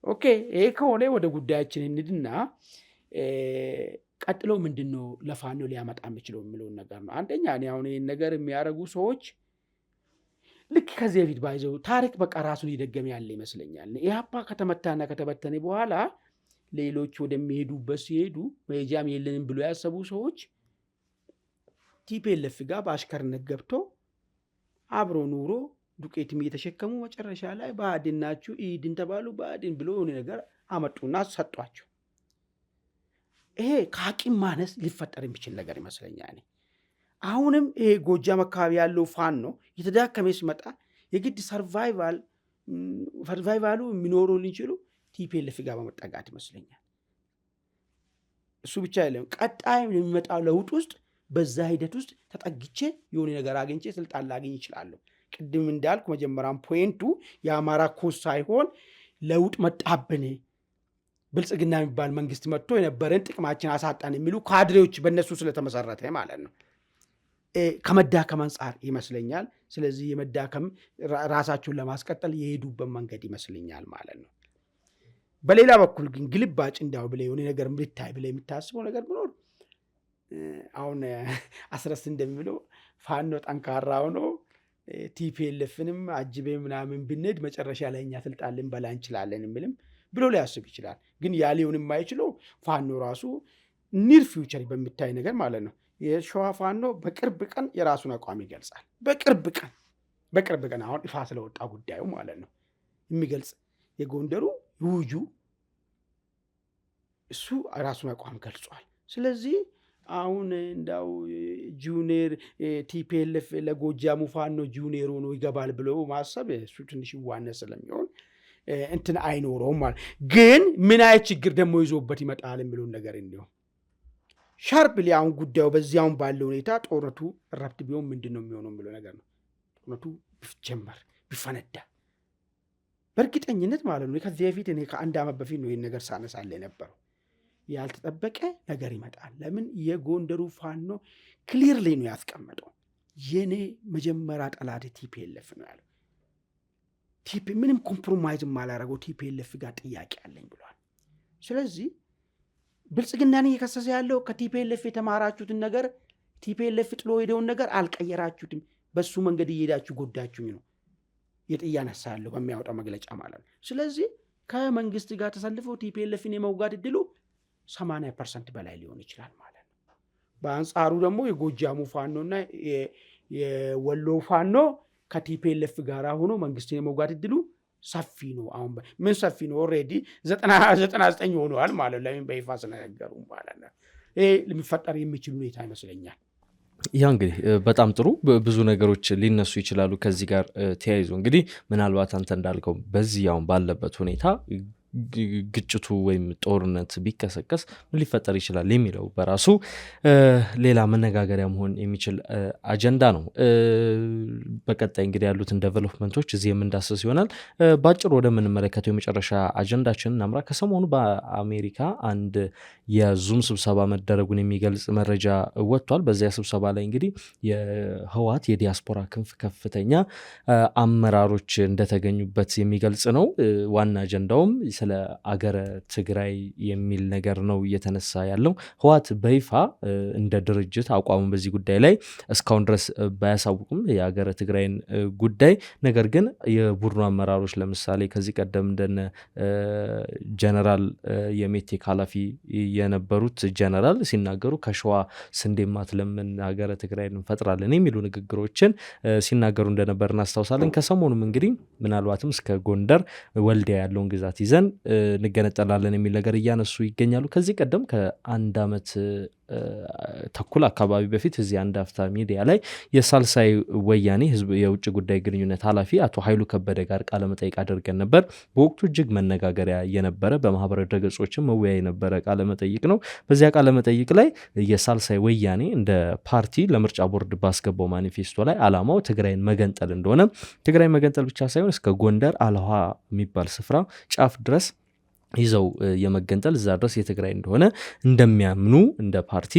ኦኬ ይሄ ከሆነ ወደ ጉዳያችን እንድና ቀጥሎ ምንድን ነው ለፋኖ ሊያመጣ የሚችለው የሚለውን ነገር ነው። አንደኛ እኔ አሁን ይህን ነገር የሚያደርጉ ሰዎች ልክ ከዚህ በፊት ባይዘው ታሪክ በቃ ራሱን ይደገም ያለ ይመስለኛል። ኢህአፓ ከተመታና ከተበተነ በኋላ ሌሎች ወደሚሄዱበት ሲሄዱ መሄጃም የለንም ብሎ ያሰቡ ሰዎች ቲፒኤልኤፍ ጋር በአሽከርነት ገብቶ አብሮ ኑሮ ዱቄትም እየተሸከሙ መጨረሻ ላይ ብአዴን ናችሁ ኢድን ተባሉ። ብአዴን ብሎ የሆነ ነገር አመጡና ሰጧቸው። ይሄ ከአቂም ማነስ ሊፈጠር የሚችል ነገር ይመስለኛል። አሁንም ይሄ ጎጃም አካባቢ ያለው ፋኖ ነው የተዳከመ ሲመጣ የግድ ሰርቫይቫሉ የሚኖረው ሊችሉ ቲፒኤልኤፍ ጋር በመጠጋት ይመስለኛል። እሱ ብቻ አይደለም፣ ቀጣይ የሚመጣው ለውጥ ውስጥ በዛ ሂደት ውስጥ ተጠግቼ የሆነ ነገር አግኝቼ ስልጣን ላገኝ ይችላለሁ። ቅድም እንዳልኩ መጀመሪያም ፖይንቱ የአማራ ኮስ ሳይሆን ለውጥ መጣብን፣ ብልጽግና የሚባል መንግስት መጥቶ የነበረን ጥቅማችን አሳጣን የሚሉ ካድሬዎች በእነሱ ስለተመሰረተ ማለት ነው። ከመዳከም አንጻር ይመስለኛል። ስለዚህ የመዳከም ራሳቸውን ለማስቀጠል የሄዱበት መንገድ ይመስለኛል ማለት ነው። በሌላ በኩል ግን ግልባጭ እንዳው ብለ የሆነ ነገር ምልታይ ብለ የምታስበው ነገር ቢኖር አሁን አስረስ እንደሚለው ፋኖ ጠንካራ ሆኖ ቲፒኤልኤፍንም አጅቤ ምናምን ብንሄድ መጨረሻ ላይ እኛ ስልጣን ልንበላ እንችላለን የሚልም ብሎ ሊያስብ ይችላል። ግን ያ ሊሆን የማይችለው ፋኖ ራሱ ኒር ፊውቸር በሚታይ ነገር ማለት ነው። የሸዋ ፋኖ በቅርብ ቀን የራሱን አቋም ይገልጻል። በቅርብ ቀን አሁን ይፋ ስለወጣ ጉዳዩ ማለት ነው የሚገልጽ የጎንደሩ ውጁ እሱ ራሱን አቋም ገልጿል። ስለዚህ አሁን እንዳው ጁኒየር ቲፒኤልኤፍ ለጎጃሙ ፋኖ ጁኒየር ሆኖ ይገባል ብሎ ማሰብ እሱ ትንሽ ዋነስ ስለሚሆን እንትን አይኖረውም ማለት ግን ምን አይነት ችግር ደግሞ ይዞበት ይመጣል የሚለውን ነገር እንዲሁ ሻርፕ ሊያውን ጉዳዩ በዚያውን ባለው ሁኔታ ጦርነቱ ረብት ቢሆን ምንድነው የሚሆነው የሚለው ነገር ነው። ጦርነቱ ቢጀመር ቢፈነዳ በእርግጠኝነት ማለት ነው ከዚህ በፊት እኔ ከአንድ ዓመት በፊት ነው ይህን ነገር ሳነሳለ የነበረው ያልተጠበቀ ነገር ይመጣል። ለምን የጎንደሩ ፋኖ ክሊርሊ ነው ያስቀመጠው። የኔ መጀመሪያ ጠላት ቲፒኤልኤፍ ነው ያለው። ምንም ኮምፕሮማይዝ ማላረገው ቲፒኤልኤፍ ጋር ጥያቄ አለኝ ብሏል። ስለዚህ ብልጽግናን እየከሰሰ ያለው ከቲፒኤልኤፍ የተማራችሁትን ነገር ቲፒኤልኤፍ ጥሎ ሄደውን ነገር አልቀየራችሁትም፣ በሱ መንገድ እየሄዳችሁ ጎዳችሁኝ ነው የጥያነሳ ያለው በሚያወጣው መግለጫ ማለት ነው። ስለዚህ ከመንግስት ጋር ተሰልፈው ቲፒኤልኤፍን የመውጋት እድሉ 80% በላይ ሊሆን ይችላል ማለት ነው። በአንጻሩ ደግሞ የጎጃሙ ፋኖና የወሎ ፋኖ ከቲፒኤልኤፍ ጋር ሆኖ መንግስትን የመውጋት እድሉ ሰፊ ነው። አሁን ምን ሰፊ ነው? ኦልሬዲ 99 ሆነዋል ማለት ለምን በይፋ ስለነገሩ ማለት ነው። ይሄ ለሚፈጠር የሚችል ሁኔታ ይመስለኛል። ያ እንግዲህ በጣም ጥሩ ብዙ ነገሮች ሊነሱ ይችላሉ ከዚህ ጋር ተያይዞ እንግዲህ ምናልባት አንተ እንዳልከው በዚህ አሁን ባለበት ሁኔታ ግጭቱ ወይም ጦርነት ቢከሰከስ ምን ሊፈጠር ይችላል የሚለው በራሱ ሌላ መነጋገሪያ መሆን የሚችል አጀንዳ ነው። በቀጣይ እንግዲህ ያሉትን ዴቨሎፕመንቶች እዚህ የምንዳስስ ይሆናል። ባጭሩ ወደምንመለከተው የመጨረሻ አጀንዳችንን እናምራ። ከሰሞኑ በአሜሪካ አንድ የዙም ስብሰባ መደረጉን የሚገልጽ መረጃ ወጥቷል። በዚያ ስብሰባ ላይ እንግዲህ የህወሓት የዲያስፖራ ክንፍ ከፍተኛ አመራሮች እንደተገኙበት የሚገልጽ ነው። ዋና አጀንዳውም ስለ አገረ ትግራይ የሚል ነገር ነው እየተነሳ ያለው። ህወሓት በይፋ እንደ ድርጅት አቋሙን በዚህ ጉዳይ ላይ እስካሁን ድረስ ባያሳውቅም የአገረ ትግራይን ጉዳይ፣ ነገር ግን የቡድኑ አመራሮች ለምሳሌ ከዚህ ቀደም እንደነ ጀነራል የሜቴክ ኃላፊ የነበሩት ጀነራል ሲናገሩ ከሸዋ ስንዴ ማትለምን አገረ ትግራይን እንፈጥራለን የሚሉ ንግግሮችን ሲናገሩ እንደነበር እናስታውሳለን። ከሰሞኑም እንግዲህ ምናልባትም እስከ ጎንደር ወልዲያ ያለውን ግዛት ይዘን እንገነጠላለን የሚል ነገር እያነሱ ይገኛሉ። ከዚህ ቀደም ከአንድ ዓመት ተኩል አካባቢ በፊት እዚህ አንድ አፍታ ሚዲያ ላይ የሳልሳይ ወያኔ ህዝብ የውጭ ጉዳይ ግንኙነት ኃላፊ አቶ ኃይሉ ከበደ ጋር ቃለ መጠይቅ አድርገን ነበር። በወቅቱ እጅግ መነጋገሪያ የነበረ በማህበራዊ ድረገጾችም መወያያ የነበረ ቃለ መጠይቅ ነው። በዚያ ቃለ መጠይቅ ላይ የሳልሳይ ወያኔ እንደ ፓርቲ ለምርጫ ቦርድ ባስገባው ማኒፌስቶ ላይ ዓላማው ትግራይን መገንጠል እንደሆነ፣ ትግራይ መገንጠል ብቻ ሳይሆን እስከ ጎንደር አልሃ የሚባል ስፍራ ጫፍ ድረስ ይዘው የመገንጠል እዛ ድረስ የትግራይ እንደሆነ እንደሚያምኑ እንደ ፓርቲ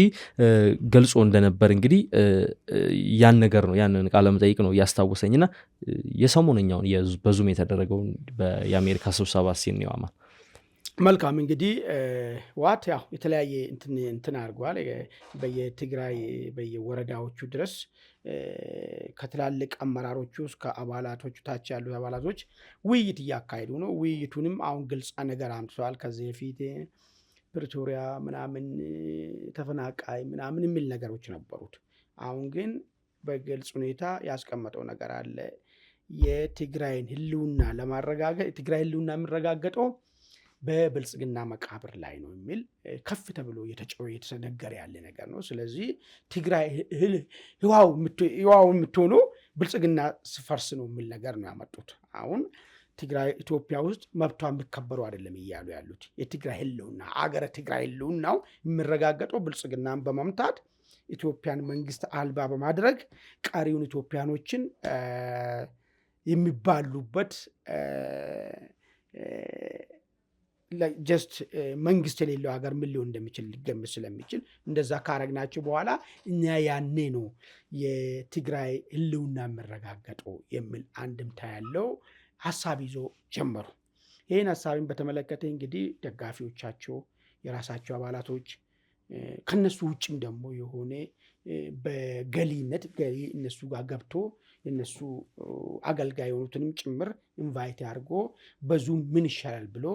ገልጾ እንደነበር እንግዲህ ያን ነገር ነው ያንን ቃለ መጠይቅ ነው ያስታወሰኝና የሰሞነኛውን በዙም የተደረገውን የአሜሪካ ስብሰባ ሲኒዋማ መልካም እንግዲህ ዋት ያው የተለያየ እንትን አድርጓል። በየትግራይ በየወረዳዎቹ ድረስ ከትላልቅ አመራሮቹ እስከ አባላቶቹ ታች ያሉ አባላቶች ውይይት እያካሄዱ ነው። ውይይቱንም አሁን ግልጽ ነገር አምጥቷል። ከዚህ በፊት ፕሪቶሪያ ምናምን ተፈናቃይ ምናምን የሚል ነገሮች ነበሩት። አሁን ግን በግልጽ ሁኔታ ያስቀመጠው ነገር አለ። የትግራይን ህልውና ለማረጋገጥ የትግራይ ህልውና የሚረጋገጠው በብልጽግና መቃብር ላይ ነው የሚል ከፍ ተብሎ የተነገረ ያለ ነገር ነው። ስለዚህ ትግራይ ህዋው የምትሆነው ብልጽግና ስፈርስ ነው የሚል ነገር ነው ያመጡት። አሁን ትግራይ ኢትዮጵያ ውስጥ መብቷ የሚከበሩ አይደለም እያሉ ያሉት። የትግራይ ህልውና አገረ ትግራይ ህልውናው የሚረጋገጠው ብልጽግናን በመምታት ኢትዮጵያን መንግስት አልባ በማድረግ ቀሪውን ኢትዮጵያኖችን የሚባሉበት ጀስት መንግስት የሌለው ሀገር ምን ሊሆን እንደሚችል ሊገምት ስለሚችል እንደዛ ካረግናቸው በኋላ እኛ ያኔ ነው የትግራይ ህልውና የሚረጋገጠው የሚል አንድምታ ያለው ሀሳብ ይዞ ጀመሩ። ይህን ሀሳብን በተመለከተ እንግዲህ ደጋፊዎቻቸው የራሳቸው አባላቶች ከነሱ ውጭም ደግሞ የሆነ በገሊነት እነሱ ጋር ገብቶ የነሱ አገልጋይ የሆኑትንም ጭምር ኢንቫይት አድርጎ በዙም ምን ይሻላል ብሎ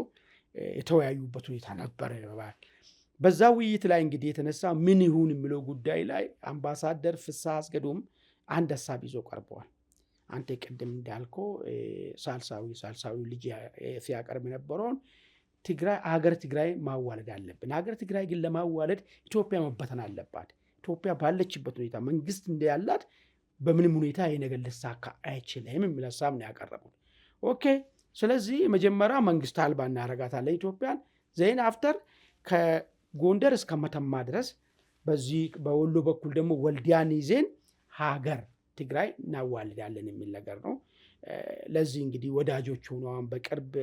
የተወያዩበት ሁኔታ ነበር። በዛ ውይይት ላይ እንግዲህ የተነሳ ምን ይሁን የሚለው ጉዳይ ላይ አምባሳደር ፍስሐ አስገዶም አንድ ሀሳብ ይዞ ቀርበዋል። አንተ ቅድም እንዳልከው ሳልሳዊ ልጅ ሲያቀርብ የነበረውን ሀገር ትግራይ ማዋለድ አለብን። ሀገር ትግራይ ግን ለማዋለድ ኢትዮጵያ መበተን አለባት። ኢትዮጵያ ባለችበት ሁኔታ መንግስት እንዳያላት በምንም ሁኔታ ይሄ ነገር ልሳካ አይችልም የሚል ሀሳብ ነው ያቀረቡት። ኦኬ፣ ስለዚህ መጀመሪያ መንግስት አልባ እናረጋታለን ኢትዮጵያን። ዘይን አፍተር ከጎንደር እስከ መተማ ድረስ በዚህ በወሎ በኩል ደግሞ ወልዲያን ይዜን ሀገር ትግራይ እናዋልዳለን የሚል ነገር ነው። ለዚህ እንግዲህ ወዳጆች ሆነዋን በቅርብ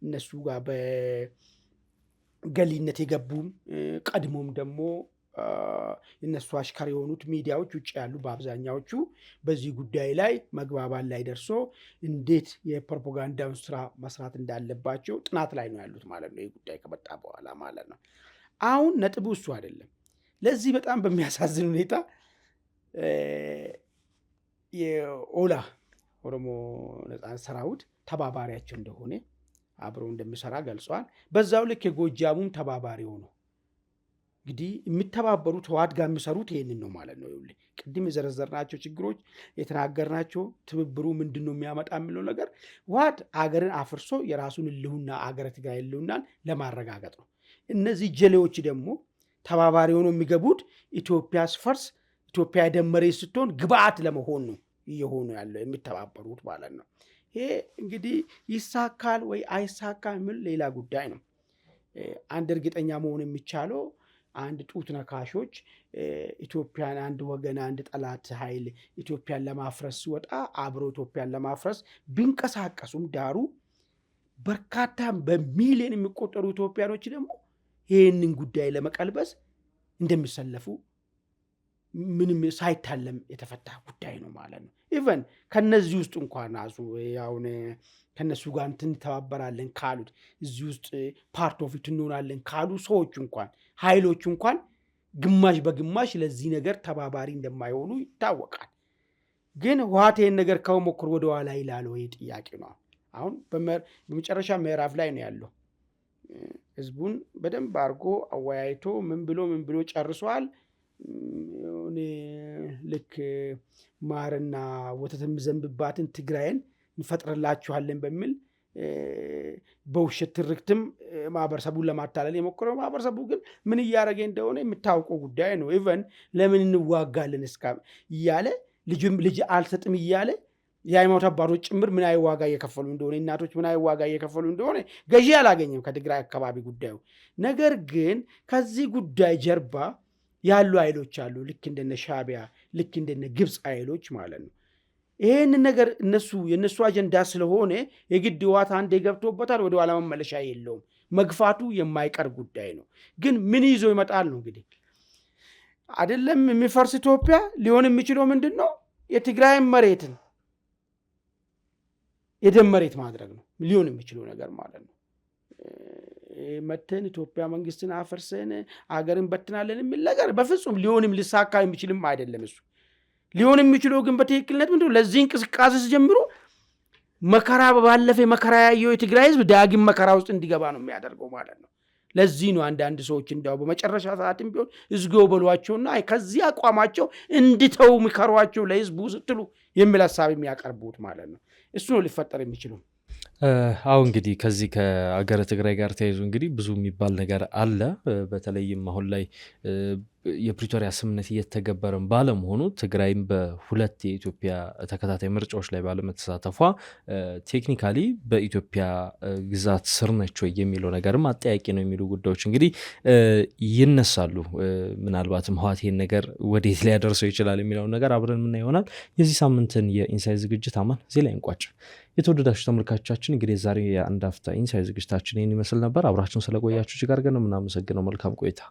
እነሱ ጋር በገሊነት የገቡም ቀድሞም ደግሞ እነሱ አሽከር የሆኑት ሚዲያዎች ውጭ ያሉ በአብዛኛዎቹ በዚህ ጉዳይ ላይ መግባባት ላይ ደርሶ እንዴት የፕሮፓጋንዳውን ስራ መስራት እንዳለባቸው ጥናት ላይ ነው ያሉት ማለት ነው። ይህ ጉዳይ ከመጣ በኋላ ማለት ነው። አሁን ነጥቡ እሱ አይደለም። ለዚህ በጣም በሚያሳዝን ሁኔታ የኦላ ኦሮሞ ነጻነት ሰራዊት ተባባሪያቸው እንደሆነ አብሮ እንደሚሰራ ገልጿል። በዛው ልክ የጎጃሙም ተባባሪ ሆኖ እንግዲህ የሚተባበሩት ህወሓት ጋር የሚሰሩት ይህንን ነው ማለት ነው። ይኸውልህ ቅድም የዘረዘርናቸው ችግሮች የተናገርናቸው ትብብሩ ምንድን ነው የሚያመጣ የሚለው ነገር ህወሓት አገርን አፍርሶ የራሱን ህልውና አገረ ትግራይ ህልውናን ለማረጋገጥ ነው። እነዚህ ጀሌዎች ደግሞ ተባባሪ ሆኖ የሚገቡት ኢትዮጵያ ስፈርስ ኢትዮጵያ የደመሬ ስትሆን ግብአት ለመሆን ነው እየሆኑ ያለው የሚተባበሩት ማለት ነው። ይሄ እንግዲህ ይሳካል ወይ አይሳካል የሚል ሌላ ጉዳይ ነው። አንድ እርግጠኛ መሆን የሚቻለው አንድ ጡት ነካሾች ኢትዮጵያን አንድ ወገን አንድ ጠላት ኃይል ኢትዮጵያን ለማፍረስ ሲወጣ አብሮ ኢትዮጵያን ለማፍረስ ቢንቀሳቀሱም ዳሩ በርካታ በሚሊዮን የሚቆጠሩ ኢትዮጵያኖች ደግሞ ይህንን ጉዳይ ለመቀልበስ እንደሚሰለፉ ምንም ሳይታለም የተፈታ ጉዳይ ነው ማለት ነው። ኢቨን ከነዚህ ውስጥ እንኳን አዙ ያውን ከነሱ ጋር እንተባበራለን ካሉት እዚህ ውስጥ ፓርት ኦፍ ኢት እንሆናለን ካሉ ሰዎች እንኳን ኃይሎች እንኳን ግማሽ በግማሽ ለዚህ ነገር ተባባሪ እንደማይሆኑ ይታወቃል። ግን ህወሓት ይህን ነገር ከመሞክር ወደ ኋላ ይላል ወይ ጥያቄ ነው። አሁን በመጨረሻ ምዕራፍ ላይ ነው ያለው። ህዝቡን በደንብ አድርጎ አወያይቶ ምን ብሎ ጨርሷል። ልክ ማርና ወተት የሚዘንብባትን ትግራይን እንፈጥርላችኋለን በሚል በውሸት ትርክትም ማህበረሰቡን ለማታለል የሞከረው ማህበረሰቡ ግን ምን እያደረገ እንደሆነ የምታውቀው ጉዳይ ነው። ኢቨን ለምን እንዋጋለን እስካ እያለ ልጅ አልሰጥም እያለ የሃይማኖት አባቶች ጭምር ምን አይ ዋጋ እየከፈሉ እንደሆነ እናቶች ምን አይ ዋጋ እየከፈሉ እንደሆነ ገዢ አላገኘም ከትግራይ አካባቢ ጉዳዩ። ነገር ግን ከዚህ ጉዳይ ጀርባ ያሉ ኃይሎች አሉ። ልክ እንደነ ሻዕቢያ ልክ እንደነ ግብፅ ኃይሎች ማለት ነው። ይህን ነገር የነሱ አጀንዳ ስለሆነ የግድ ህወሓት አንዴ ገብቶበታል፣ ወደ ኋላ መመለሻ የለውም። መግፋቱ የማይቀር ጉዳይ ነው። ግን ምን ይዞ ይመጣል ነው እንግዲህ አይደለም የሚፈርስ ኢትዮጵያ ሊሆን የሚችለው ምንድን ነው? የትግራይን መሬትን የደም መሬት ማድረግ ነው ሊሆን የሚችለው ነገር ማለት ነው። መተን ኢትዮጵያ መንግስትን አፈርሰን አገርን በትናለን የሚል ነገር በፍጹም ሊሆንም ሊሳካ የሚችልም አይደለም። እሱ ሊሆን የሚችለው ግን በትክክልነት ምንድን ነው? ለዚህ እንቅስቃሴ ሲጀምሩ መከራ ባለፈ መከራ ያየው የትግራይ ህዝብ ዳግም መከራ ውስጥ እንዲገባ ነው የሚያደርገው ማለት ነው። ለዚህ ነው አንዳንድ ሰዎች እንዲያው በመጨረሻ ሰዓትም ቢሆን እዝጎ በሏቸውና ከዚህ አቋማቸው እንድተው ምከሯቸው ለህዝቡ ስትሉ የሚል ሀሳብ የሚያቀርቡት ማለት ነው። እሱ ነው ሊፈጠር የሚችለው። አሁ እንግዲህ ከዚህ ከአገረ ትግራይ ጋር ተያይዞ እንግዲህ ብዙ የሚባል ነገር አለ። በተለይም አሁን ላይ የፕሪቶሪያ ስምምነት እየተገበረም ባለመሆኑ ትግራይም በሁለት የኢትዮጵያ ተከታታይ ምርጫዎች ላይ ባለመተሳተፏ ቴክኒካሊ በኢትዮጵያ ግዛት ስር ነች ወይ የሚለው ነገርም አጠያቂ ነው የሚሉ ጉዳዮች እንግዲህ ይነሳሉ። ምናልባትም ህወሓት ይህን ነገር ወዴት ሊያደርሰው ይችላል የሚለውን ነገር አብረን ምና ይሆናል። የዚህ ሳምንትን የኢንሳይት ዝግጅት አማን እዚህ ላይ እንቋጭ። የተወደዳችሁ ተመልካቾቻችን እንግዲህ ዛሬ የአንድ አፍታ ኢንሳይት ዝግጅታችን ይህን ይመስል ነበር። አብራችሁን ስለቆያችሁ እጅግ አድርገን ነው የምናመሰግነው። መልካም ቆይታ።